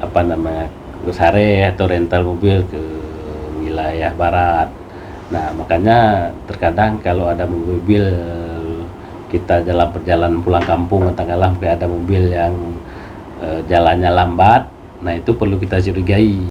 apa namanya, sare atau rental mobil ke wilayah barat. Nah, makanya terkadang kalau ada mobil kita dalam perjalanan pulang kampung, katakanlah ada mobil yang jalannya lambat, nah itu perlu kita curigai.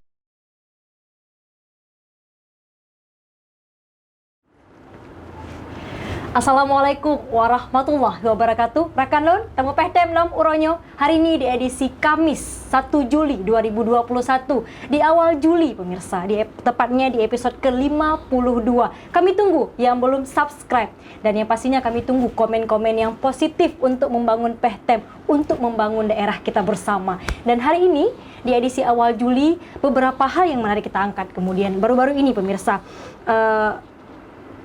Assalamualaikum warahmatullahi wabarakatuh. Rakan Lun, temu Pehtem nom Uronyo. Hari ini di edisi Kamis 1 Juli 2021. Di awal Juli pemirsa, tepatnya di episode ke-52. Kami tunggu yang belum subscribe. Dan yang pastinya kami tunggu komen-komen yang positif untuk membangun Pehtem, untuk membangun daerah kita bersama. Dan hari ini di edisi awal Juli, beberapa hal yang menarik kita angkat. Kemudian baru-baru ini pemirsa,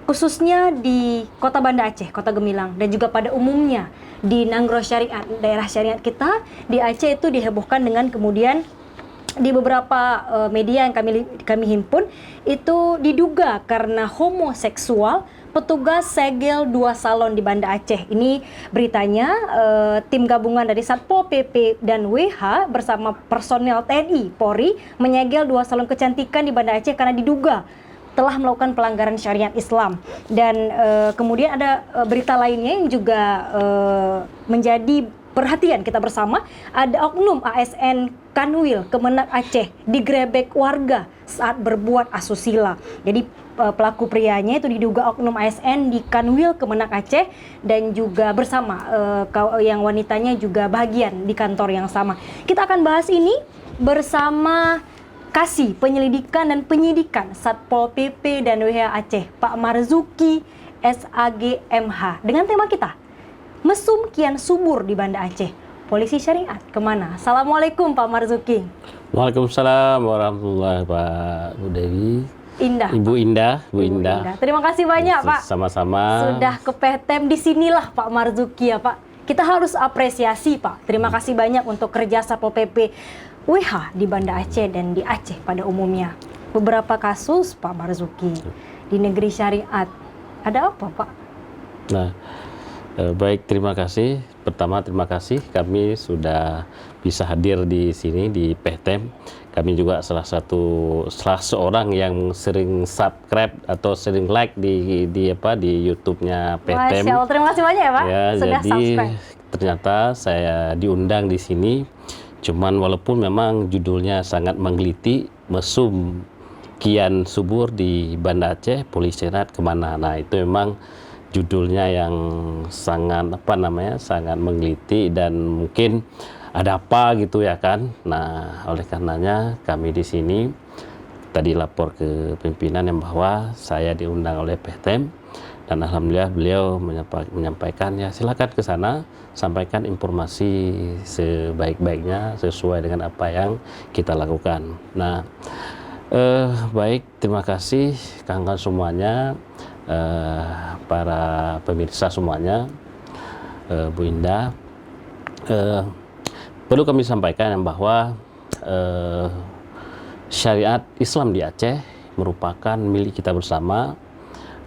khususnya di Kota Banda Aceh, Kota Gemilang, dan juga pada umumnya di Nanggro Syariat, daerah syariat kita di Aceh itu dihebohkan dengan kemudian di beberapa media yang kami himpun itu diduga karena homoseksual petugas segel 2 salon di Banda Aceh. Ini beritanya tim gabungan dari Satpol PP dan WH bersama personel TNI Polri menyegel 2 salon kecantikan di Banda Aceh karena diduga telah melakukan pelanggaran syariat Islam. Dan kemudian ada berita lainnya yang juga menjadi perhatian kita bersama. Ada oknum ASN Kanwil Kemenak Aceh digrebek warga saat berbuat asusila. Jadi pelaku prianya itu diduga oknum ASN di Kanwil Kemenak Aceh dan juga bersama yang wanitanya juga bahagian di kantor yang sama. Kita akan bahas ini bersama Kasih Penyelidikan dan Penyidikan Satpol PP dan WH Aceh, Pak Marzuki SAG MH, dengan tema kita Mesum Kian Subur di Banda Aceh, Polisi Syariat kemana? Assalamualaikum Pak Marzuki. Waalaikumsalam warahmatullahi Pak Bu Dewi. Indah. Ibu Indah, Bu Indah. Terima kasih banyak Pak. Sama-sama. Sudah ke Pehtem, disinilah Pak Marzuki ya Pak. Kita harus apresiasi Pak. Terima kasih banyak untuk kerja Satpol PP WH di Banda Aceh dan di Aceh pada umumnya. Beberapa kasus Pak Marzuki di negeri syariat. Ada apa Pak? Nah, baik, terima kasih. Pertama terima kasih kami sudah bisa hadir di sini di Pehtem. Kami juga salah seorang yang sering subscribe atau sering like di YouTube-nya Pehtem. Masya Allah, terima kasih banyak ya Pak. Ya, sudah jadi subscribe. ternyata saya diundang di sini. Cuman walaupun memang judulnya sangat menggelitik, Mesum Kian Subur di Banda Aceh, Polisi Syariat kemana? Nah itu memang judulnya yang sangat sangat menggelitik dan mungkin ada apa gitu ya kan. Nah oleh karenanya kami di sini tadi lapor ke pimpinan yang bahwa saya diundang oleh Pehtem. Dan alhamdulillah beliau menyampaikan ya silakan ke sana, sampaikan informasi sebaik-baiknya sesuai dengan apa yang kita lakukan. Nah, baik, terima kasih kawan-kawan semuanya, para pemirsa semuanya, Bu Indah. Perlu kami sampaikan bahwa syariat Islam di Aceh merupakan milik kita bersama,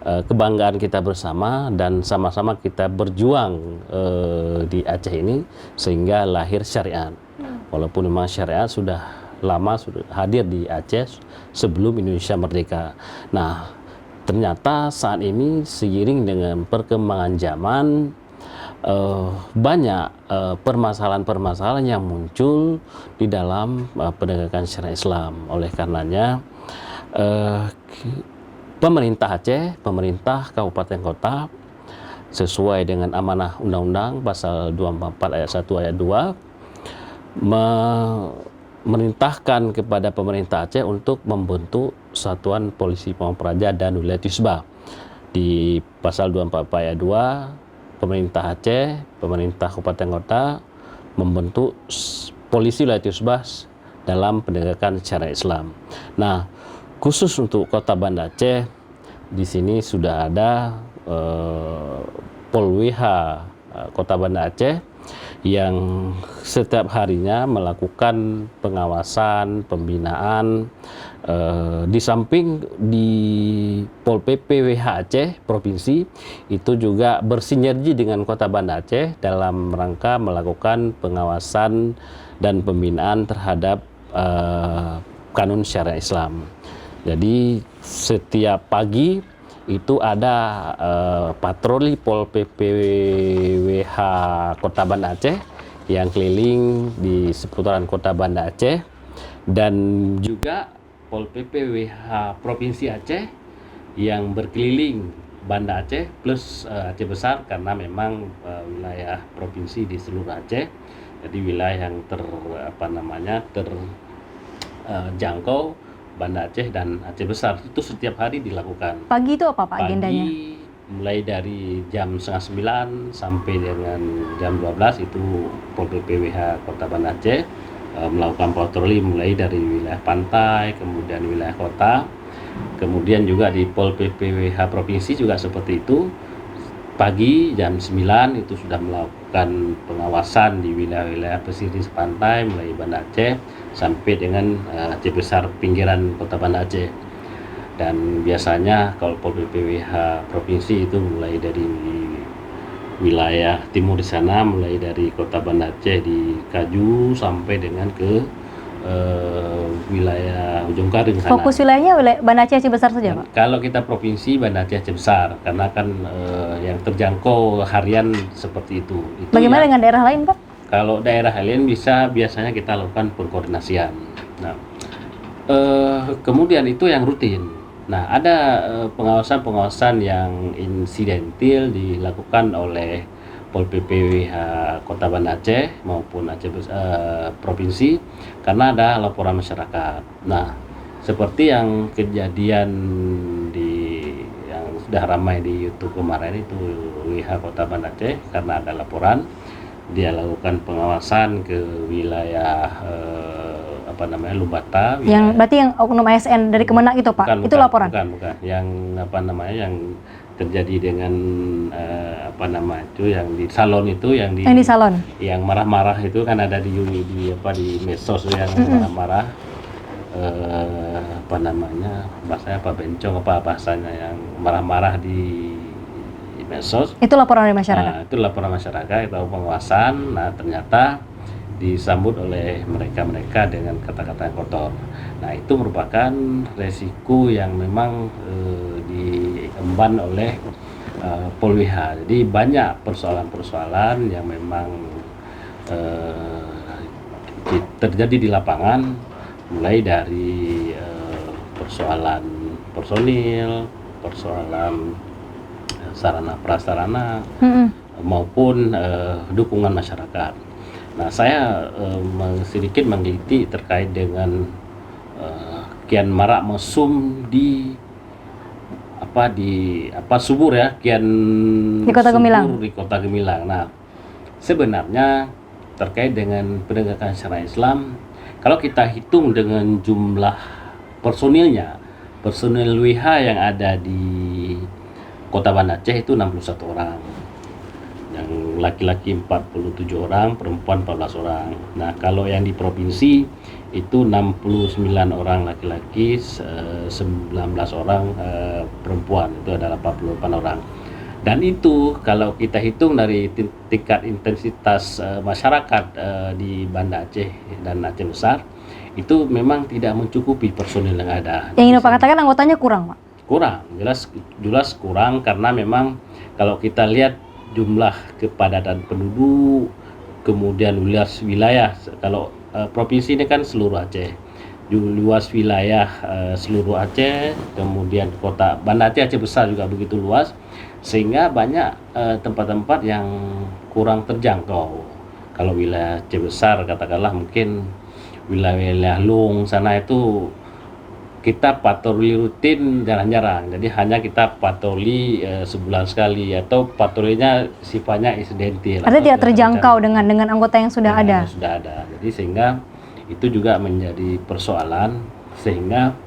kebanggaan kita bersama, dan sama-sama kita berjuang di Aceh ini sehingga lahir syariat. Walaupun memang syariat sudah lama sudah hadir di Aceh sebelum Indonesia merdeka. Nah, ternyata saat ini seiring dengan perkembangan zaman banyak permasalahan-permasalahan yang muncul di dalam penegakan syariat Islam. Oleh karenanya pemerintah Aceh, pemerintah kabupaten kota sesuai dengan amanah undang-undang pasal 244 ayat 1 ayat 2 memerintahkan kepada pemerintah Aceh untuk membentuk Satuan Polisi Pamong Praja dan Wilayah Tisbah. Di pasal 244 ayat 2, pemerintah Aceh, pemerintah kabupaten kota membentuk Polisi Wilayah Tisbah dalam penegakan syariat Islam. Nah, khusus untuk Kota Banda Aceh, di sini sudah ada Polwh Kota Banda Aceh yang setiap harinya melakukan pengawasan, pembinaan. Di samping di Pol PP WH Aceh Provinsi itu juga bersinergi dengan Kota Banda Aceh dalam rangka melakukan pengawasan dan pembinaan terhadap kanun syariat Islam. Jadi setiap pagi itu ada patroli Pol PP WH Kota Banda Aceh yang keliling di seputaran Kota Banda Aceh, dan juga Pol PP WH Provinsi Aceh yang berkeliling Banda Aceh plus Aceh Besar, karena memang wilayah provinsi di seluruh Aceh. Jadi wilayah yang terjangkau Banda Aceh dan Aceh Besar itu setiap hari dilakukan. Pagi itu apa Pak Pagi agendanya? mulai dari jam 8:30 sampai dengan jam 12 itu Pol PP WH Kota Banda Aceh melakukan patroli mulai dari wilayah pantai, kemudian wilayah kota. Kemudian juga di Pol PPWH Provinsi juga seperti itu. Pagi jam 9 itu sudah melakukan pengawasan di wilayah-wilayah pesisir pantai mulai Banda Aceh sampai dengan Aceh Besar pinggiran Kota Banda Aceh. Dan biasanya kalau Pol PPWH Provinsi itu mulai dari wilayah timur di sana, mulai dari Kota Banda Aceh di Kaju sampai dengan ke wilayah Ujung Karing sana. Fokus wilayahnya wilayah Banda Aceh Besar saja Pak? Kalau kita provinsi Banda Aceh Besar, karena kan yang terjangkau harian seperti itu. Bagaimana dengan daerah lain Pak? Kalau daerah lain biasanya kita lakukan perkoordinasian. Nah, kemudian itu yang rutin. Nah, ada pengawasan-pengawasan yang insidentil dilakukan oleh Pol PPWH Kota Banda Aceh maupun Aceh Provinsi, karena ada laporan masyarakat. Nah, seperti yang kejadian yang sudah ramai di YouTube kemarin itu WH Kota Banda Aceh, karena ada laporan dia lakukan pengawasan ke wilayah Lubata. Yang berarti yang oknum ASN dari Kemenak itu Pak? Itu laporan? Bukan. Yang yang terjadi dengan yang di salon itu, yang di salon, yang marah-marah itu kan ada di medsos yang marah-marah, bahasanya yang marah-marah di medsos. Itu laporan dari masyarakat. Nah, itu laporan masyarakat, itu pengawasan. Nah, ternyata disambut oleh mereka dengan kata-kata yang kotor. Nah, itu merupakan resiko yang memang diemban oleh Pol WH. Jadi banyak persoalan-persoalan yang memang terjadi di lapangan, mulai dari persoalan personil, persoalan sarana prasarana, maupun dukungan masyarakat. Nah, saya sedikit meneliti terkait dengan kian marak mesum di subur ya, kian di Kota Gemilang. Di Kota Gemilang. Nah, sebenarnya terkait dengan penegakan syariat Islam, kalau kita hitung dengan jumlah personil WH yang ada di Kota Banda Aceh itu 61 orang. Yang laki-laki 47 orang, perempuan 14 orang. Nah, kalau yang di provinsi itu 69 orang laki-laki, 19 orang perempuan, itu adalah 48 orang. Dan itu kalau kita hitung dari tingkat intensitas masyarakat di Banda Aceh dan Aceh Besar, itu memang tidak mencukupi personil yang ada. Yang ingin Pak katakan anggotanya kurang Pak? Kurang, jelas kurang, karena memang kalau kita lihat jumlah kepadatan penduduk, kemudian luas wilayah. Kalau provinsi ini kan seluruh Aceh, luas wilayah seluruh Aceh, kemudian Kota Banda Aceh Besar juga begitu luas, sehingga banyak tempat-tempat yang kurang terjangkau. Kalau wilayah Aceh Besar katakanlah mungkin wilayah Lung sana itu kita patroli rutin jarang-jarang, jadi hanya kita patroli sebulan sekali, atau patrolinya sifatnya insidentil. Artinya tidak terjangkau dengan anggota yang sudah ada. Sudah ada, jadi sehingga itu juga menjadi persoalan, sehingga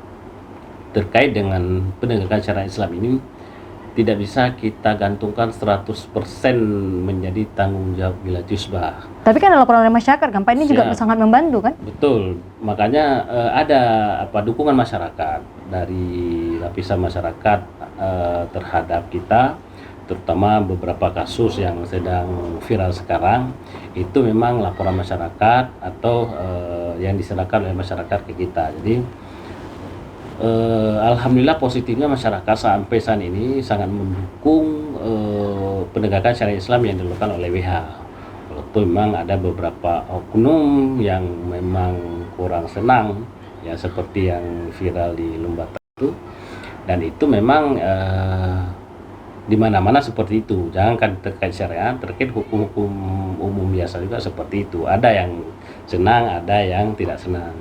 terkait dengan penegakan syariat Islam ini tidak bisa kita gantungkan 100% menjadi tanggung jawab Wilayah Jusbah. Tapi kan ada laporan dari masyarakat kan Pak, ini juga sangat membantu kan? Betul, makanya ada dukungan masyarakat dari lapisan masyarakat terhadap kita, terutama beberapa kasus yang sedang viral sekarang itu memang laporan masyarakat atau yang diserahkan oleh masyarakat ke kita. Jadi alhamdulillah positifnya masyarakat sampai saat ini sangat mendukung penegakan syariat Islam yang dilakukan oleh WH. Walaupun memang ada beberapa oknum yang memang kurang senang, ya seperti yang viral di Lumbata itu, dan itu memang di mana-mana seperti itu. Jangan terkait syariat, terkait hukum-hukum umum biasa juga seperti itu. Ada yang senang, ada yang tidak senang.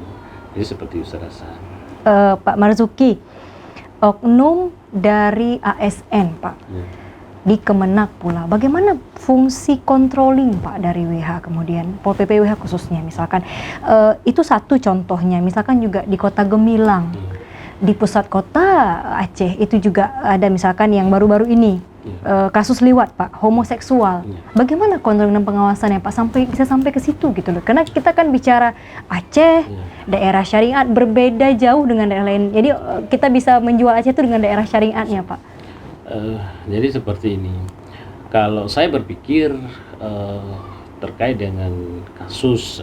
Jadi seperti itu saya rasa. Pak Marzuki, oknum dari ASN Pak, di Kemenak pula, bagaimana fungsi controlling Pak dari WH, kemudian Pol PP WH khususnya misalkan, itu satu contohnya, misalkan juga di Kota Gemilang, di pusat kota Aceh itu juga ada misalkan yang baru-baru ini kasus liwat Pak, homoseksual. Bagaimana kontrol dan pengawasannya Pak bisa sampai ke situ gitu loh. Karena kita kan bicara Aceh, daerah syariat berbeda jauh dengan daerah lain. Jadi kita bisa menjual Aceh itu dengan daerah syariatnya Pak. Jadi seperti ini. Kalau saya berpikir terkait dengan kasus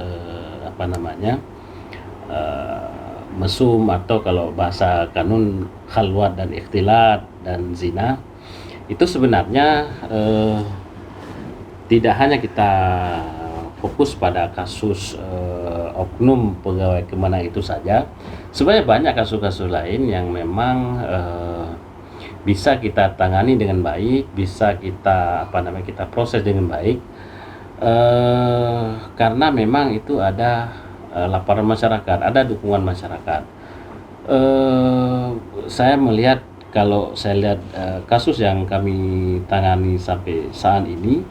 mesum atau kalau bahasa kanun khalwat dan ikhtilat dan zina, itu sebenarnya tidak hanya kita fokus pada kasus oknum pegawai Kemenak itu saja. Sebenarnya banyak kasus-kasus lain yang memang bisa kita tangani dengan baik, bisa kita kita proses dengan baik, karena memang itu ada laporan masyarakat, ada dukungan masyarakat. Saya melihat, kalau saya lihat kasus yang kami tangani sampai saat ini,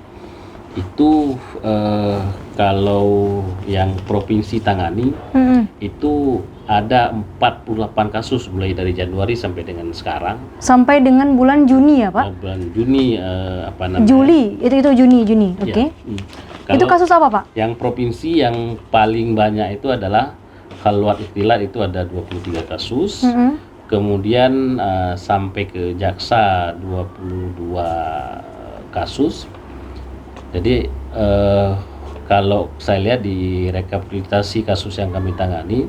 itu kalau yang provinsi tangani itu ada 48 kasus mulai dari Januari sampai dengan sekarang. Sampai dengan bulan Juni ya Pak? Bulan Juni, Juli, itu Juni, oke. Ya. Itu kasus apa Pak? Yang provinsi yang paling banyak itu adalah khalwat ikhtilat, itu ada 23 kasus. Kemudian sampai ke jaksa 22 kasus. Jadi kalau saya lihat di rekapitulasi kasus yang kami tangani,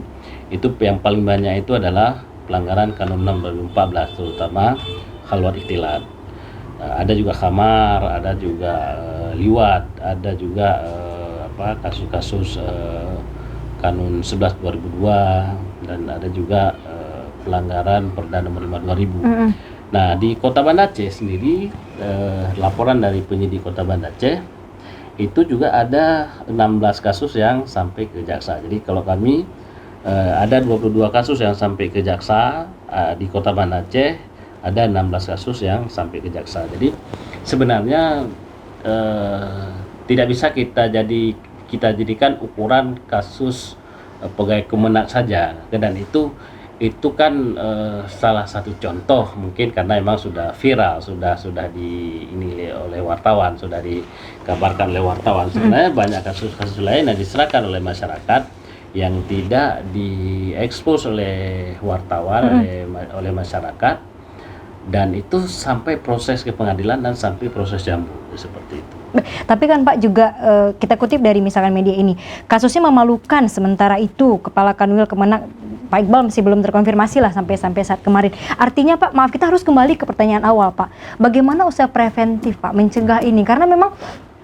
itu yang paling banyak itu adalah pelanggaran Kanun 6 2014, terutama khalwat ikhtilat. Ada juga khamar, ada juga liwat, ada juga kasus-kasus Kanun 11 2002, dan ada juga pelanggaran Perda Nomor 5 2000. Nah, di Kota Banda Aceh sendiri, laporan dari penyidik Kota Banda Aceh itu juga ada 16 kasus yang sampai ke jaksa. Jadi kalau kami ada 22 kasus yang sampai ke jaksa, di Kota Banda Aceh ada 16 kasus yang sampai ke jaksa. Jadi sebenarnya tidak bisa kita jadikan ukuran kasus pegawai Kemenak saja, dan itu kan salah satu contoh, mungkin karena memang sudah viral, sudah ini oleh wartawan, sudah dikabarkan oleh wartawan. Sebenarnya banyak kasus-kasus lain yang diserahkan oleh masyarakat yang tidak diekspos oleh wartawan, oleh masyarakat, dan itu sampai proses ke pengadilan dan sampai proses jambu seperti itu. Tapi kan Pak juga kita kutip dari misalkan media ini, kasusnya memalukan, sementara itu Kepala Kanwil Kemenak Pak Iqbal masih belum terkonfirmasi lah sampai saat kemarin. Artinya Pak, maaf, kita harus kembali ke pertanyaan awal Pak. Bagaimana usaha preventif Pak mencegah ini? Karena memang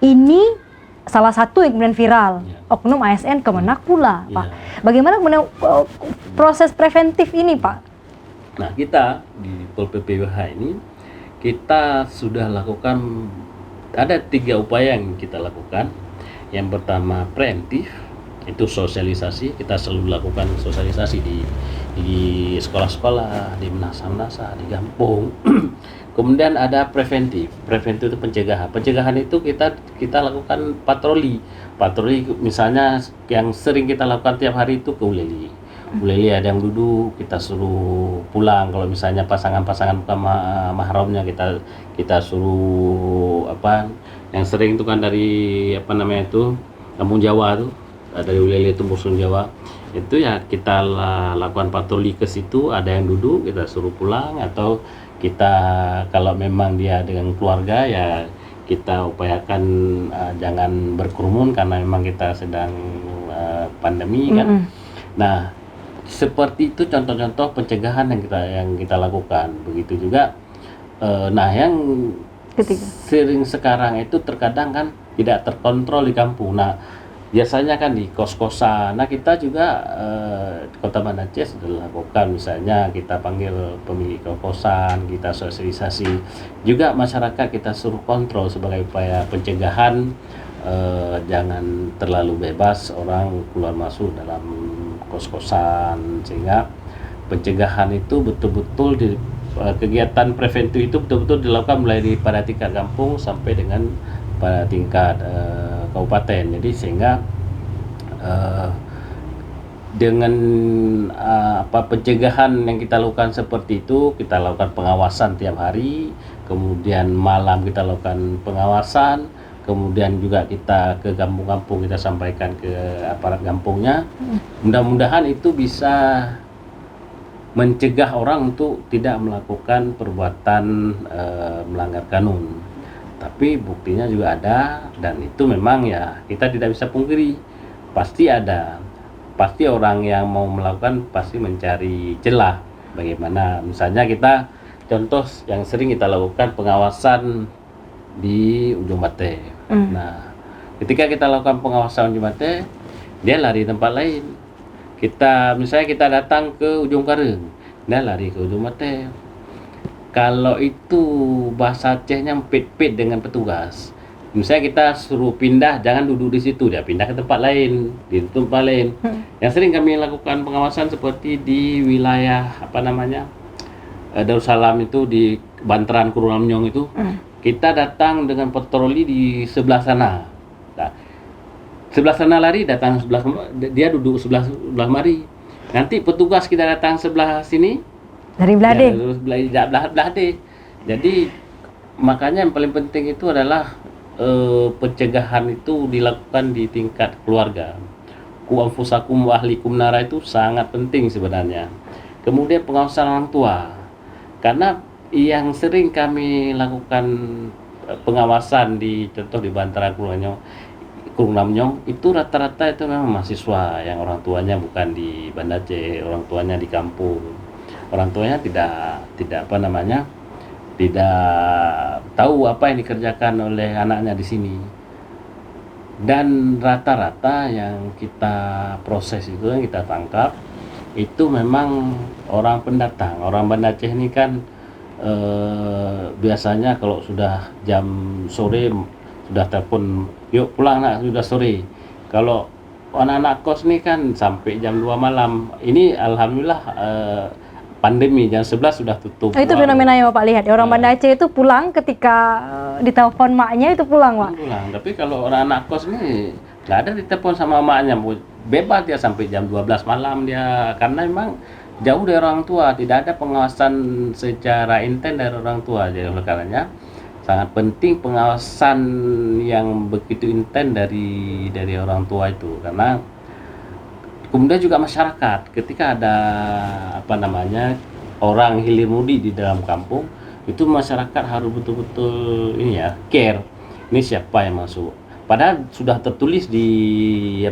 ini salah satu yang kemudian viral, oknum ASN Kemenak pula Pak. Bagaimana kemudian proses preventif ini Pak? Nah, kita di Pol PP WH ini, kita sudah lakukan, ada 3 upaya yang kita lakukan. Yang pertama preventif, itu sosialisasi. Kita selalu lakukan sosialisasi di sekolah-sekolah, di menasa-menasa, di kampung. Kemudian ada preventif itu pencegahan. Pencegahan itu kita lakukan patroli misalnya yang sering kita lakukan tiap hari itu ke Uleli ada yang duduk, kita suruh pulang. Kalau misalnya pasangan-pasangan bukan mahramnya, kita suruh yang sering itu kan dari Kampung Jawa tuh, dari Uleli itu Musun Jawa, itu ya kita lakukan patroli ke situ. Ada yang duduk, kita suruh pulang, atau kita kalau memang dia dengan keluarga ya kita upayakan jangan berkerumun karena memang kita sedang pandemi kan. Nah, seperti itu contoh-contoh pencegahan yang kita lakukan. Begitu juga nah yang Ketiga. sering sekarang itu terkadang kan tidak terkontrol di kampung. Nah, biasanya kan di kos-kosan. Nah, kita juga di Kota Banda Aceh sudah lakukan, misalnya kita panggil pemilik kos-kosan, kita sosialisasi. Juga masyarakat kita suruh kontrol sebagai upaya pencegahan, jangan terlalu bebas orang keluar masuk dalam kos-kosan, sehingga pencegahan itu betul-betul kegiatan preventif itu betul-betul dilakukan mulai pada tingkat kampung sampai dengan pada tingkat kabupaten. Jadi sehingga dengan pencegahan yang kita lakukan seperti itu, kita lakukan pengawasan tiap hari, kemudian malam kita lakukan pengawasan, kemudian juga kita ke kampung-kampung kita sampaikan ke aparat kampungnya. Mudah-mudahan itu bisa mencegah orang untuk tidak melakukan perbuatan melanggar kanun. Tapi buktinya juga ada, dan itu memang ya kita tidak bisa pungkiri, pasti ada, pasti orang yang mau melakukan pasti mencari celah. Bagaimana misalnya kita contoh yang sering kita lakukan pengawasan di Ujung Bate. Nah, ketika kita lakukan pengawasan Ujung Bate, dia lari tempat lain. Misalnya kita datang ke Ujung Kareng, dia lari ke Ujung Bate. Kalau itu bahasa Acehnya pit-pit dengan petugas. Misalnya kita suruh pindah, jangan duduk di situ, dia pindah ke tempat lain, di tempat lain. Yang sering kami lakukan pengawasan seperti di wilayah Darussalam itu, di Banteran Kurunamnyong itu, kita datang dengan patroli di sebelah sana. Nah, sebelah sana lari, datang dia duduk sebelah mari. Nanti petugas kita datang sebelah sini, Dari Belade. Belade. Jadi makanya yang paling penting itu adalah pencegahan itu dilakukan di tingkat keluarga. Ku anfusakum wa ahlikum nara itu sangat penting sebenarnya. Kemudian pengawasan orang tua. Karena yang sering kami lakukan pengawasan contoh di Bantaran Kurunamnyong itu rata-rata itu memang mahasiswa yang orang tuanya bukan di Banda Aceh, orang tuanya di kampung. Orang tuanya tidak tahu apa yang dikerjakan oleh anaknya di sini. Dan rata-rata yang kita proses itu, yang kita tangkap itu memang orang pendatang. Orang Banda Aceh ini kan biasanya kalau sudah jam sore sudah telepon, yuk pulang nak, sudah sore. Kalau anak-anak kos ini kan sampai jam 2 malam. Ini alhamdulillah pandemi jam 11 sudah tutup. Itu fenomena yang Bapak lihat ya, orang Banda Aceh itu pulang ketika ditelepon maknya itu pulang, Pak. Pulang. Tapi kalau orang anak kos ini nggak ada ditelepon sama maknya, bebas dia sampai jam 12 malam dia, karena memang jauh dari orang tua, tidak ada pengawasan secara intens dari orang tua. Jadi oleh karenanya sangat penting pengawasan yang begitu intens dari orang tua itu. Karena kemudian juga masyarakat, ketika ada orang hilir mudik di dalam kampung, itu masyarakat harus betul-betul care. Ini siapa yang masuk? Padahal sudah tertulis di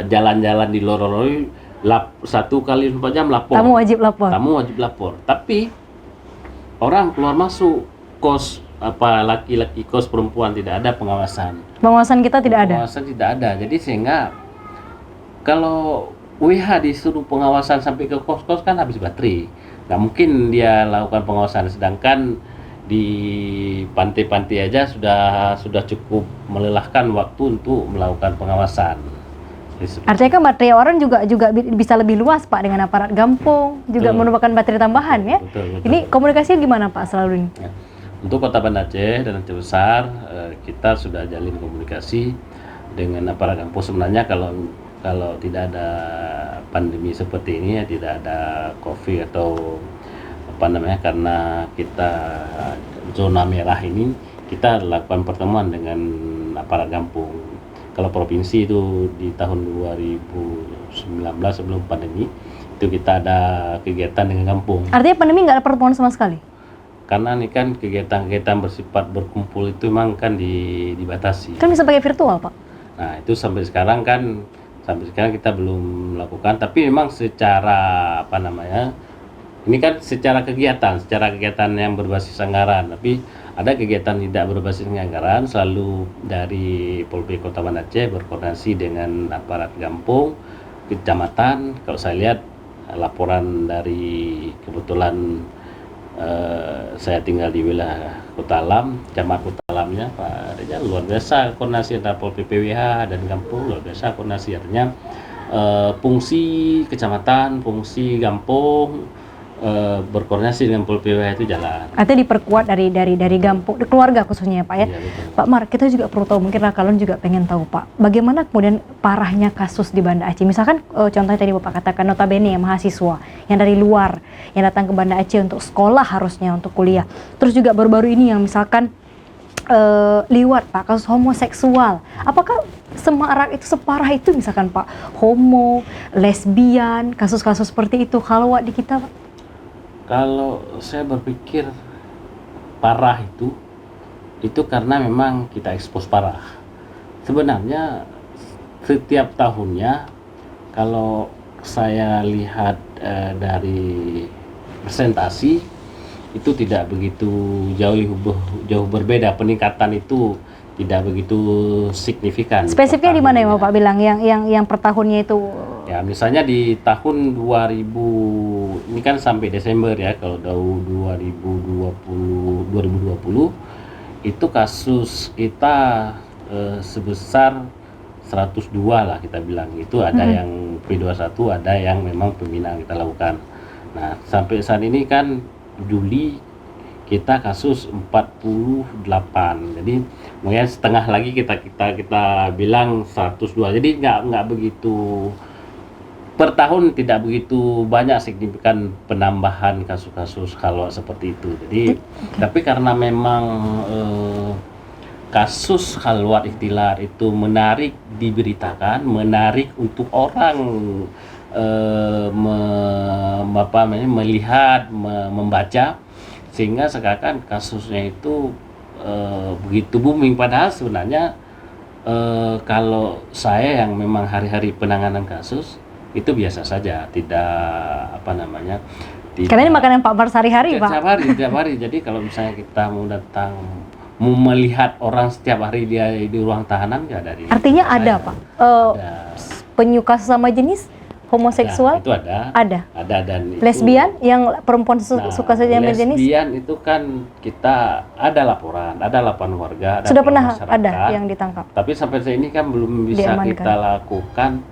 jalan-jalan di lorong-lorong 1 kali 24 jam lapor. Tamu wajib lapor. Tapi orang keluar masuk kos, laki-laki kos, perempuan, tidak ada pengawasan. Pengawasan kita tidak ada. Pengawasan tidak ada. Jadi sehingga kalau WH disuruh pengawasan sampai ke kos-kos kan habis baterai. Nggak mungkin dia lakukan pengawasan, sedangkan di pantai-pantai aja sudah cukup melelahkan waktu untuk melakukan pengawasan. Artinya kan baterai orang juga bisa lebih luas, Pak, dengan aparat kampung juga merupakan baterai tambahan ya. Betul. Ini komunikasinya gimana, Pak, selalu ini? Ya. Untuk Kota Banda Aceh dan Aceh Besar, kita sudah jalin komunikasi dengan aparat kampung. Sebenarnya kalau tidak ada pandemi seperti ini, tidak ada COVID atau karena kita zona merah ini, kita lakukan pertemuan dengan aparat kampung. Kalau provinsi itu di tahun 2019 sebelum pandemi itu kita ada kegiatan dengan kampung. Artinya pandemi nggak ada pertemuan sama sekali? Karena ini kan kegiatan-kegiatan bersifat berkumpul itu memang kan dibatasi. Kan bisa pakai virtual, Pak. Nah itu sampai sekarang kita belum melakukan, tapi memang secara apa namanya, ini kan secara kegiatan yang berbasis anggaran, tapi ada kegiatan tidak berbasis anggaran selalu dari Polri Kota Banda Aceh berkoordinasi dengan aparat kampung, kecamatan. Kalau saya lihat laporan dari kebetulan saya tinggal di wilayah Kota Alam, Camat Kota Alamnya Pak Reza luar biasa koordinasi antara Pol PPWH dan kampung, luar biasa koordinasi. Artinya fungsi kecamatan, fungsi kampung berkoordinasi dengan Pol PPWH itu jalan. Artinya diperkuat dari kampung, keluarga khususnya ya Pak ya. Iya, betul. Pak Mar, kita juga perlu tahu, mungkin kalian juga pengen tahu Pak, bagaimana kemudian parahnya kasus di Banda Aceh. Misalkan contohnya tadi Bapak katakan notabene ya mahasiswa yang dari luar yang datang ke Banda Aceh untuk sekolah, harusnya untuk kuliah. Terus juga baru-baru ini yang misalkan liwat Pak, kasus homoseksual. Apakah Semarang itu separah itu misalkan Pak, homo, lesbian, kasus-kasus seperti itu kalau di kita Pak? Kalau saya berpikir parah itu karena memang kita ekspos parah. Sebenarnya setiap tahunnya kalau saya lihat dari presentasi itu tidak begitu jauh berbeda, peningkatan itu tidak begitu signifikan. Spesifiknya di mana ya Bapak bilang yang per tahunnya itu? Ya misalnya di tahun 2000 ini kan sampai Desember ya, kalau tahun 2020 itu kasus kita sebesar 102 lah kita bilang. Itu ada yang P21, ada yang memang pembinaan kita lakukan. Nah sampai saat ini kan Juli kita kasus 48, jadi mungkin setengah lagi kita bilang 102. Jadi nggak begitu per tahun, tidak begitu banyak signifikan penambahan kasus-kasus kalau seperti itu. Jadi tapi karena memang kasus khalwat ikhtilat itu menarik diberitakan, menarik untuk orang melihat, membaca, sehingga seakan kasusnya itu begitu booming. Padahal sebenarnya kalau saya yang memang hari-hari penanganan kasus itu biasa saja, tidak tidak, karena ini makanan Pak Mar sehari-hari Pak. Setiap hari. Jadi kalau misalnya kita mau melihat orang setiap hari dia di ruang tahanan, ya dari artinya ada Pak penyuka sesama jenis homoseksual? Nah, itu ada dan lesbian yang perempuan suka sesama jenis? Lesbian itu kan kita ada laporan warga, sudah pernah masyarakat, ada yang ditangkap, tapi sampai saat ini kan belum bisa diamankan. Kita lakukan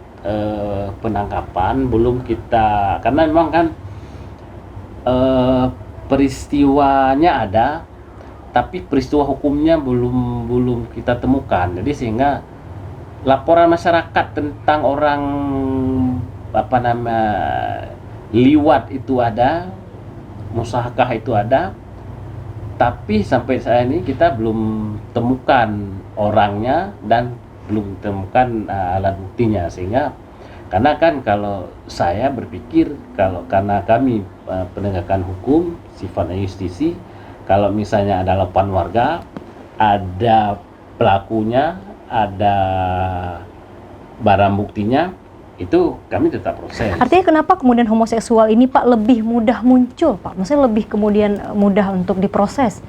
penangkapan, belum kita, karena memang kan peristiwanya ada tapi peristiwa hukumnya belum kita temukan. Jadi sehingga laporan masyarakat tentang orang liwat itu ada, musahakah itu ada, tapi sampai saat ini kita belum temukan orangnya dan belum temukan alat buktinya. Sehingga karena kan kalau saya berpikir, karena kami penegakan hukum sifatnya justisi, kalau misalnya ada laporan warga, ada pelakunya, ada barang buktinya, itu kami tetap proses. Artinya kenapa kemudian homoseksual ini Pak lebih mudah muncul Pak? Maksudnya lebih kemudian mudah untuk diproses?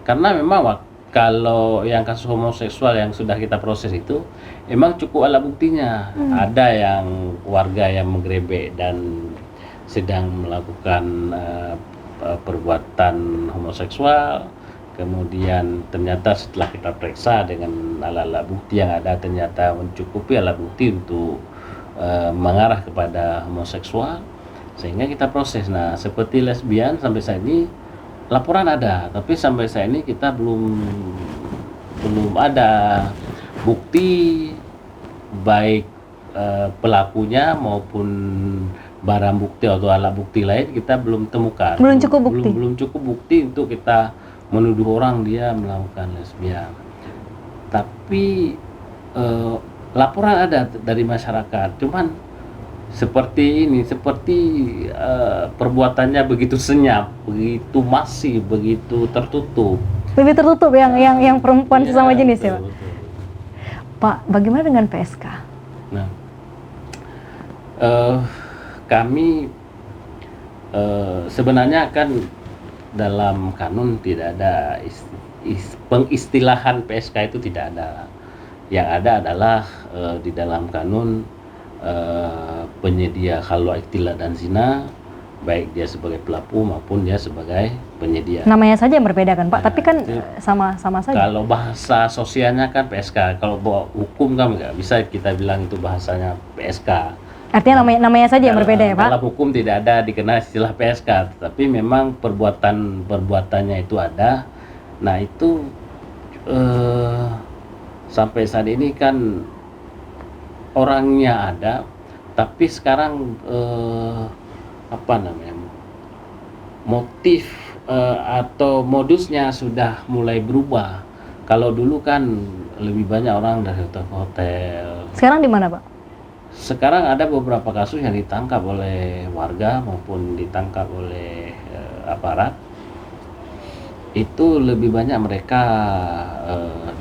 Karena memang kalau yang kasus homoseksual yang sudah kita proses itu emang cukup alat buktinya. Ada yang warga yang menggerebek dan sedang melakukan perbuatan homoseksual, kemudian ternyata setelah kita periksa dengan alat-alat bukti yang ada, ternyata mencukupi alat bukti untuk mengarah kepada homoseksual, sehingga kita proses. Nah seperti lesbian sampai saat ini laporan ada, tapi sampai saat ini kita belum ada bukti baik pelakunya maupun barang bukti atau alat bukti lain kita belum temukan. Belum cukup bukti. Belum cukup bukti untuk kita menuduh orang dia melakukan lesbian. Tapi laporan ada dari masyarakat, cuman seperti ini, seperti perbuatannya begitu senyap, begitu masif, begitu tertutup. Lebih tertutup yang perempuan Iya, sesama jenis ya, Pak? betul. Pak, bagaimana dengan PSK? Nah, kami sebenarnya kan dalam kanun tidak ada pengistilahan PSK itu tidak ada. Yang ada adalah di dalam kanun penyedia khalwa ikhtilat dan zina, baik dia sebagai pelaku maupun dia sebagai penyedia. Namanya saja yang berbeda kan, Pak? Nah, Tapi kan itu sama-sama saja. Kalau bahasa sosialnya kan PSK, kalau bawa hukum kan nggak bisa kita bilang itu bahasanya PSK. Artinya namanya saja yang berbeda ya, Pak? Dalam hukum tidak ada dikenal istilah PSK, tapi memang perbuatannya itu ada. Nah itu sampai saat ini kan orangnya ada, tapi sekarang apa namanya, motif atau modusnya sudah mulai berubah. Kalau dulu kan lebih banyak orang dari hotel ke hotel. Sekarang di mana, Pak? Sekarang ada beberapa kasus yang ditangkap oleh warga maupun ditangkap oleh aparat. Itu lebih banyak mereka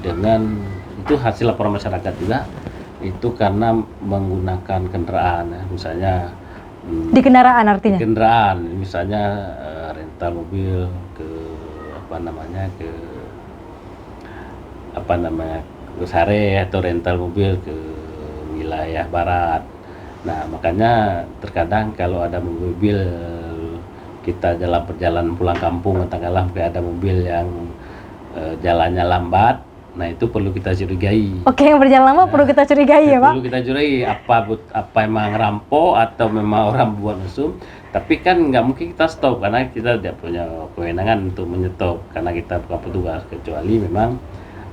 dengan itu hasil laporan masyarakat juga. Itu karena menggunakan kendaraan, ya. Misalnya Di kendaraan artinya? di kendaraan, misalnya rental mobil ke ke Sare atau rental mobil ke wilayah barat. Nah makanya terkadang kalau ada mobil kita dalam perjalanan pulang kampung, katakanlah ada mobil yang jalannya lambat, nah itu perlu kita curigai. Oke, yang berjalan lama perlu kita curigai ya, Pak? Perlu kita curigai apa emang rampok atau memang orang buat mesum. Tapi kan nggak mungkin kita stop karena kita tidak punya kewenangan untuk menyetop karena kita bukan petugas, kecuali memang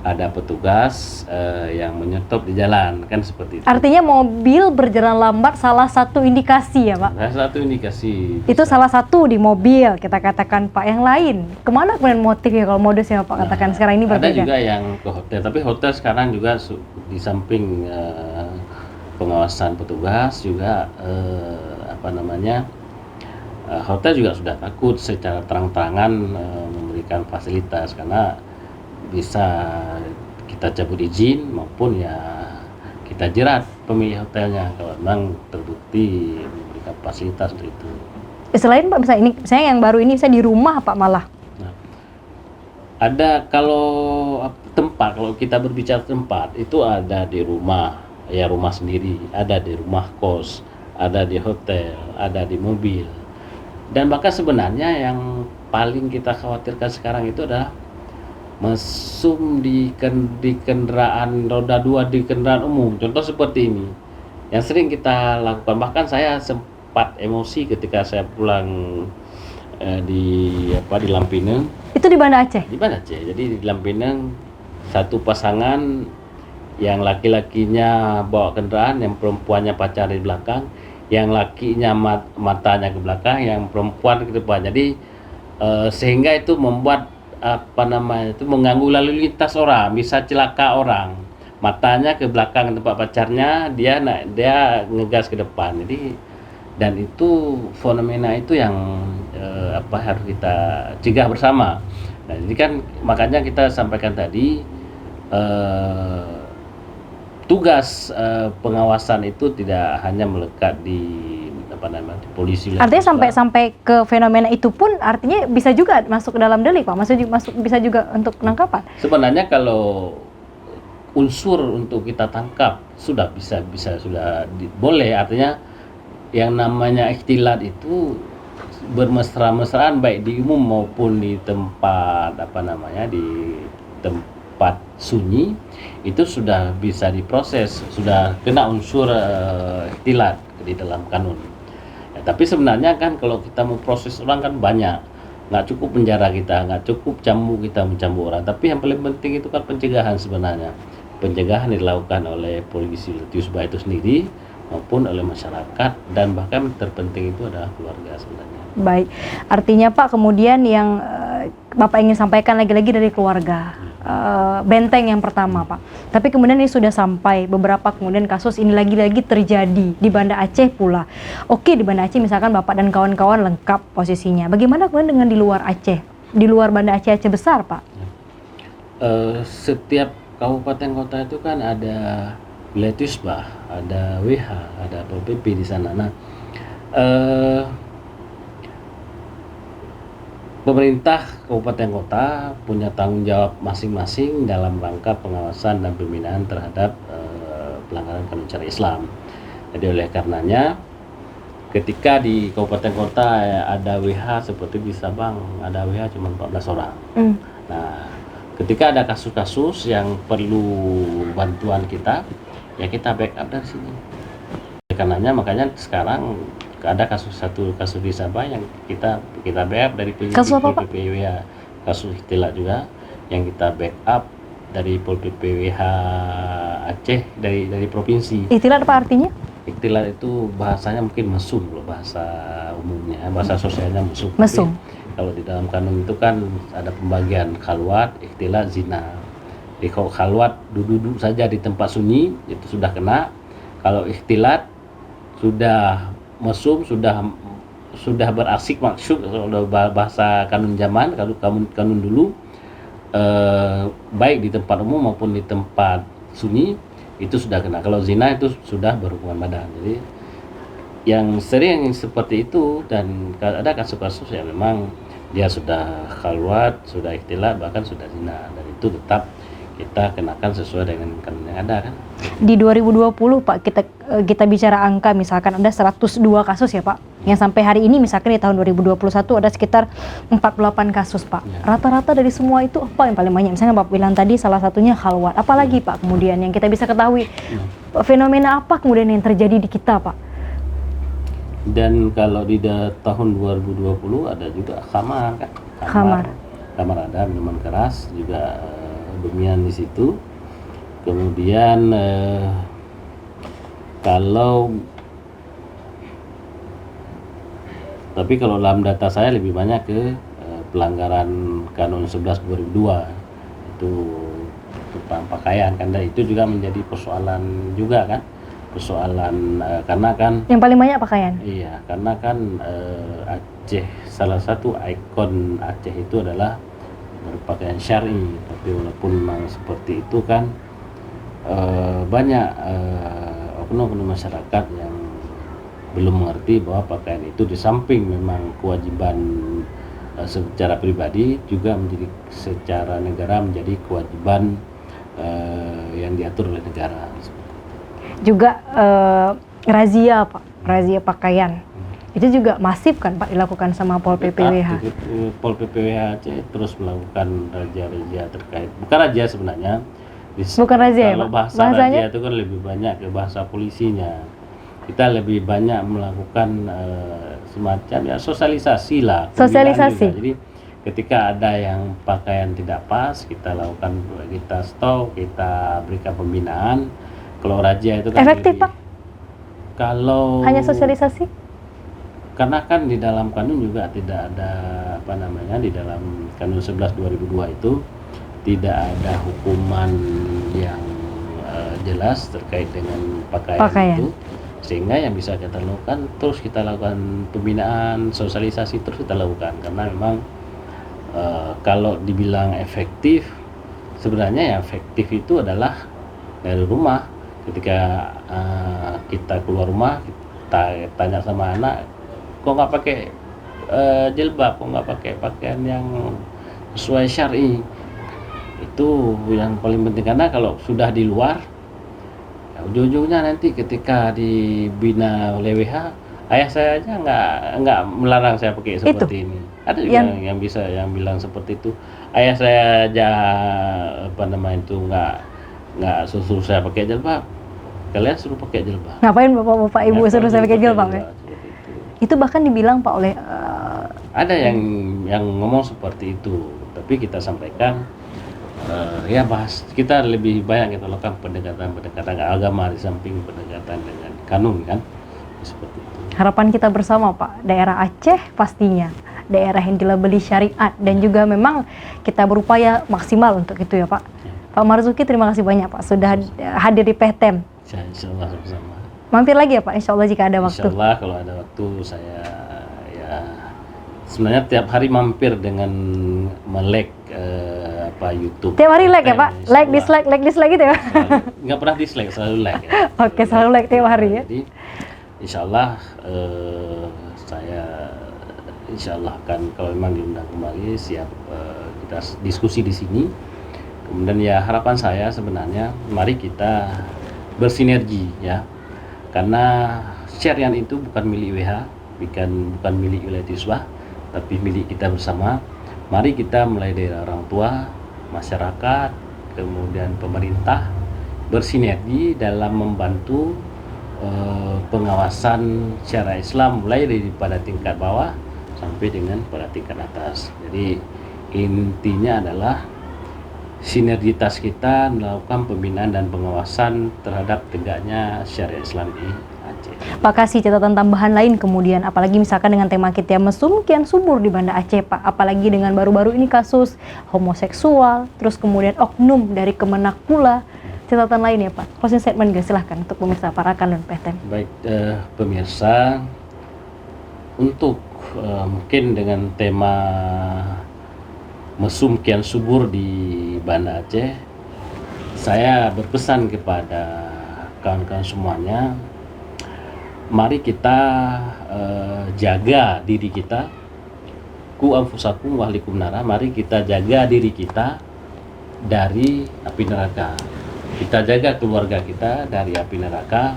ada petugas yang menyetop di jalan, kan seperti itu. Artinya mobil berjalan lambat salah satu indikasi ya, Pak? Salah satu indikasi. Itu salah satu di mobil, kita katakan, Pak. Yang lain, kemana kemudian motifnya kalau modusnya Pak katakan sekarang ini berbeda? Ada juga yang ke hotel, tapi hotel sekarang juga di samping pengawasan petugas juga hotel juga sudah takut secara terang-terangan memberikan fasilitas karena bisa kita cabut izin maupun ya kita jerat pemilik hotelnya kalau memang terbukti memberikan fasilitas untuk itu. Selain Pak, bisa ini saya yang baru ini saya di rumah Pak malah. Nah, ada kalau kita berbicara tempat itu ada di rumah, ya rumah sendiri, ada di rumah kos, ada di hotel, ada di mobil. Dan bahkan sebenarnya yang paling kita khawatirkan sekarang itu adalah mesum di kendaraan roda 2 di kendaraan umum. Contoh seperti ini yang sering kita lakukan. Bahkan saya sempat emosi ketika saya pulang di Lampinang. Itu di Banda Aceh? Di Banda Aceh. Jadi di Lampinang satu pasangan yang laki-lakinya bawa kendaraan, yang perempuannya pacar di belakang, yang lakinya matanya ke belakang, yang perempuan ke depan. Jadi sehingga itu membuat mengganggu lalu lintas orang, bisa celaka orang. Matanya ke belakang tempat pacarnya, dia ngegas ke depan. Jadi dan itu fenomena itu yang harus kita cegah bersama. Nah, jadi kan makanya kita sampaikan tadi tugas pengawasan itu tidak hanya melekat di di polisi. Artinya sampai ke fenomena itu pun artinya bisa juga masuk ke dalam delik, Pak. Bisa juga untuk penangkapan. Sebenarnya kalau unsur untuk kita tangkap sudah boleh, artinya yang namanya ikhtilat itu bermesra-mesraan baik di umum maupun di tempat di tempat sunyi itu sudah bisa diproses, sudah kena unsur ikhtilat di dalam kanun. Ya, tapi sebenarnya kan kalau kita mau proses orang kan banyak, nggak cukup penjara kita, nggak cukup cambuk kita mencambuk orang, tapi yang paling penting itu kan pencegahan sebenarnya. Pencegahan dilakukan oleh polisi Tiusba itu sendiri maupun oleh masyarakat, dan bahkan terpenting itu adalah keluarga sebenarnya. Baik, artinya Pak kemudian yang Bapak ingin sampaikan lagi-lagi dari keluarga. benteng yang pertama, Pak. Tapi kemudian ini sudah sampai beberapa kemudian kasus ini lagi-lagi terjadi di Banda Aceh pula. Oke, di Banda Aceh misalkan Bapak dan kawan-kawan lengkap posisinya. Bagaimana kemudian dengan di luar Aceh? Di luar Banda Aceh besar, Pak? Setiap kabupaten kota itu kan ada wilayah Tusbah, ada WH, ada Pol PP di sana. Nah, pemerintah kabupaten kota punya tanggung jawab masing-masing dalam rangka pengawasan dan pembinaan terhadap pelanggaran kanun syariat Islam. Jadi oleh karenanya ketika di kabupaten kota ada WH seperti di Sabang ada WH cuma 14 orang. Nah, ketika ada kasus-kasus yang perlu bantuan kita, ya kita backup dari sini. Oleh karenanya makanya sekarang ada satu kasus di Sabah yang kita backup dari Kasus apa, Pak? PPWH, kasus ikhtilat juga yang kita backup dari Pol PPWH Aceh dari provinsi. Ikhtilat apa artinya? Ikhtilat itu bahasanya mungkin mesum loh, bahasa umumnya, bahasa sosialnya mesum. Mesum. Tapi kalau di dalam kanun itu kan ada pembagian khalwat, ikhtilat, zina. Jadi kalau khalwat duduk saja di tempat sunyi itu sudah kena. Kalau ikhtilat sudah mesum, sudah berasik maksud kalau bahasa kanun zaman, kalau kanun dulu baik di tempat umum maupun di tempat sunyi itu sudah kena. Kalau zina itu sudah berhubungan badan. Jadi yang sering seperti itu, dan ada kasus-kasus yang memang dia sudah khalwat, sudah ikhtilat, bahkan sudah zina, dan itu tetap kita kenakan sesuai dengan kanun yang ada kan. Di 2020 Pak, kita bicara angka misalkan ada 102 kasus ya Pak. Yang sampai hari ini misalkan di tahun 2021 ada sekitar 48 kasus Pak. Ya. Rata-rata dari semua itu apa yang paling banyak? Misalnya Bapak bilang tadi salah satunya khalwat. Apalagi Pak kemudian yang kita bisa ketahui fenomena apa kemudian yang terjadi di kita Pak? Dan kalau di tahun 2020 ada juga khamar kan. Khamar ada, minuman keras juga dominan di situ. Kemudian tapi kalau dalam data saya lebih banyak ke pelanggaran Kanun 11 2002 itu tentang pakaian, karena itu juga menjadi persoalan juga kan, persoalan karena kan yang paling banyak pakaian. Iya, karena kan Aceh, salah satu ikon Aceh itu adalah berpakaian syar'i, tapi walaupun memang seperti itu kan banyak oknum masyarakat yang belum mengerti bahwa pakaian itu di samping memang kewajiban secara pribadi juga menjadi secara negara menjadi kewajiban yang diatur oleh negara. Juga razia Pak, razia pakaian. Itu juga masif kan Pak dilakukan sama Pol PPWH. Pol PPWH Aceh terus melakukan razia terkait, bukan razia sebenarnya. Bukan razia ya Kalau Pak? bahasa razia itu kan lebih banyak ke bahasa polisinya. Kita lebih banyak melakukan semacam ya sosialisasi lah. Sosialisasi. Jadi ketika ada yang pakaian tidak pas, kita lakukan, kita stop, kita berikan pembinaan. Kalau razia itu kan efektif lebih, Pak? Kalau Hanya sosialisasi? karena kan di dalam kanun juga tidak ada di dalam Kanun 11 2002 itu tidak ada hukuman yang jelas terkait dengan pakaian itu, sehingga yang bisa kita lakukan terus kita lakukan pembinaan, sosialisasi terus kita lakukan, karena memang kalau dibilang efektif, sebenarnya yang efektif itu adalah dari rumah. Ketika kita keluar rumah, kita tanya sama anak, kok nggak pakai jilbab, kok nggak pakai pakaian yang sesuai syar'i. Itu yang paling penting, karena kalau sudah di luar ya ujung-ujungnya nanti ketika dibina oleh WH, ayah saya aja nggak melarang saya pakai seperti ini. Ada juga yang bisa yang bilang seperti itu, ayah saya aja itu nggak suruh saya pakai jilbab, kalian suruh pakai jilbab. Ngapain bapak ibu suruh saya pakai jilbab ya? Itu bahkan dibilang Pak oleh ada yang ngomong seperti itu, tapi kita sampaikan ya bahas kita lebih banyak kita lakukan pendekatan agama di samping pendekatan dengan kanun kan, seperti itu. Harapan kita bersama Pak, daerah Aceh pastinya daerah yang dilabeli syariat, dan juga memang kita berupaya maksimal untuk itu ya Pak. Pak Marzuki, terima kasih banyak Pak sudah hadir di PTM. Insya Allah sama. Mampir lagi ya Pak, insya Allah jika ada waktu. Insya Allah kalau ada waktu saya ya sebenarnya tiap hari mampir dengan melek YouTube. Tiap hari like ya PTM, Pak? insya Like, Allah. dislike gitu ya? Nggak pernah dislike, selalu like ya. Oke, selalu like tiap hari ya. Jadi insya Allah saya insya Allah akan kalau memang diundang kembali siap kita diskusi di sini. Kemudian ya harapan saya sebenarnya mari kita bersinergi ya, karena syariat itu bukan milik WH, bukan milik wilayah Tisbah, tapi milik kita bersama. Mari kita mulai dari orang tua, masyarakat, kemudian pemerintah bersinergi dalam membantu pengawasan syariat Islam mulai daripada tingkat bawah sampai dengan pada tingkat atas. Jadi intinya adalah sinergitas kita melakukan pembinaan dan pengawasan terhadap tegaknya syariat Islam di Aceh. Pak, kasih catatan tambahan lain kemudian, apalagi misalkan dengan tema kita mesum kian subur di Banda Aceh Pak, apalagi dengan baru-baru ini kasus homoseksual, terus kemudian oknum dari Kemenak pula, catatan lain ya Pak. Closing statement guys, silahkan untuk pemirsa para kalon PTM. Baik pemirsa, untuk mungkin dengan tema mesum kian subur di Banda Aceh, saya berpesan kepada kawan-kawan semuanya, mari kita jaga diri kita, ku anfusakum wa ahlikum nara, mari kita jaga diri kita dari api neraka, kita jaga keluarga kita dari api neraka.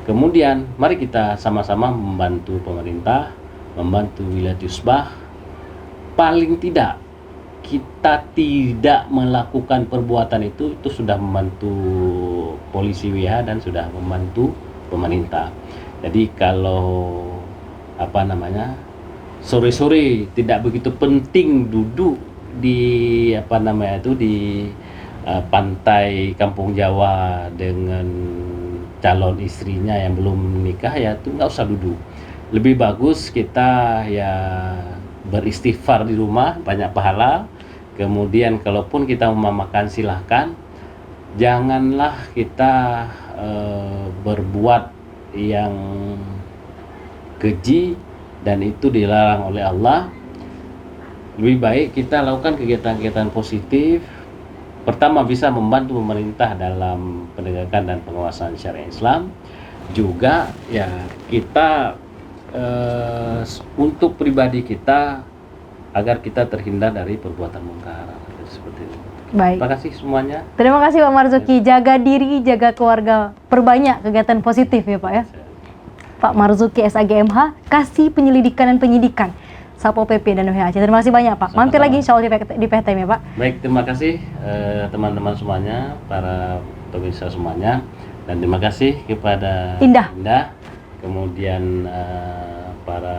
Kemudian mari kita sama-sama membantu pemerintah, membantu wilayah Tisbah. Paling tidak kita tidak melakukan perbuatan itu sudah membantu polisi WH dan sudah membantu pemerintah. Jadi kalau sore-sore tidak begitu penting duduk di di pantai Kampung Jawa dengan calon istrinya yang belum menikah, ya itu nggak usah duduk. Lebih bagus kita ya beristighfar di rumah, banyak pahala. Kemudian kalaupun kita mau makan silahkan, janganlah kita berbuat yang keji dan itu dilarang oleh Allah. Lebih baik kita lakukan kegiatan-kegiatan positif. Pertama, bisa membantu pemerintah dalam penegakan dan pengawasan syariat Islam. Juga ya kita untuk pribadi kita agar kita terhindar dari perbuatan mungkar seperti itu. Baik. Terima kasih semuanya. Terima kasih Pak Marzuki. Jaga diri, jaga keluarga, perbanyak kegiatan positif ya Pak ya. Pak Marzuki SAGMH, kasih penyelidikan dan penyidikan Satpol PP dan WHC. Terima kasih banyak Pak. Mampir lagi insya Allah di PTM ya Pak. Baik, terima kasih teman-teman semuanya, para pemirsa semuanya, dan terima kasih kepada Indah. Kemudian para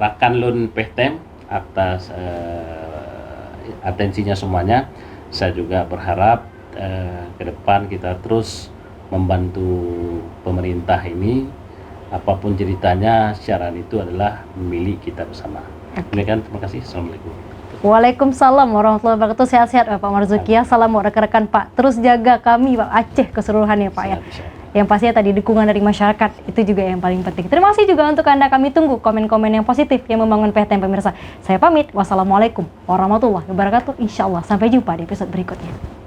Rakanlun PTM atas atensinya semuanya. Saya juga berharap ke depan kita terus membantu pemerintah ini, apapun ceritanya, syarat itu adalah milik kita bersama. Demikian, terima kasih. Assalamualaikum. Waalaikumsalam warahmatullahi wabarakatuh. Sehat-sehat Pak Marzuki ya. Salam buat rekan-rekan Pak. Terus jaga kami Pak Aceh keseluruhannya Pak ya. Yang pastinya tadi dukungan dari masyarakat itu juga yang paling penting. Terima kasih juga untuk Anda, kami tunggu komen-komen yang positif yang membangun PTM pemirsa. Saya pamit. Wassalamualaikum warahmatullahi wabarakatuh. Insya Allah sampai jumpa di episode berikutnya.